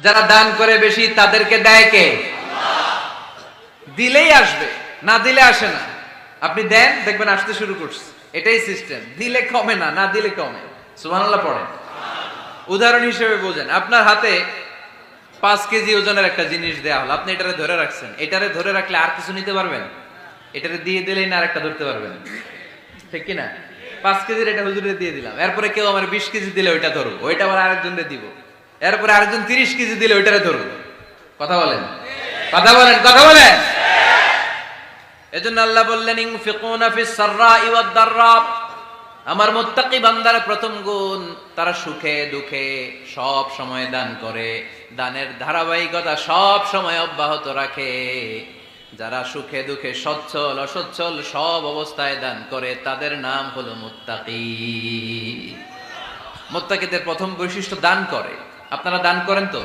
যারা দান করে বেশি তাদেরকে দেয় কে? দিলেই আসবে, না দিলে আসে না। আপনি দেন, দেখবেন আসতে শুরু করছে। এটাই সিস্টেম। দিলে কমে না, না দিলে কমে। সুবহানাল্লাহ পড়েন। উদাহরণ হিসেবে বোঝেন, আপনার হাতে 5 কেজি ওজনের একটা জিনিস দেয়া হলো, আপনি এটারে ধরে রাখছেন। এটারে ধরে রাখলে আর কিছু নিতে পারবেন? এটারে দিয়ে দিলেই না আরেকটা ধরতে পারবেন, ঠিক কি না? 5 কেজির এটা হুজুরে দিয়ে দিলাম, এরপরে কেউ আমার 20 কেজি দিলে ওইটা ধরবো, ওইটা আবার আরেকজনকে দিব, এরপরে আরেকজন 30 কেজি দিলে ওইটারে ধরবো। কথা বলেন, কথা বলেন, কথা বলেন। এজন্য আল্লাহ বললেন ইনফিকুনা ফিস সাররাই ওয়াদ দাররা। আমার মুত্তাকি বান্দার প্রথম গুণ, তারা সুখে দুঃখে সব সময় দান করে, দানের ধারাবাহিকতা সব সময় অব্যাহত রাখে। যারা সুখে দুঃখে সচ্ছল অসচ্ছল সব অবস্থায় দান করে, তাদের নাম হলো মুত্তাকি। মুত্তাকিদের প্রথম বৈশিষ্ট্য দান করে। আপনারা দান করেন তো?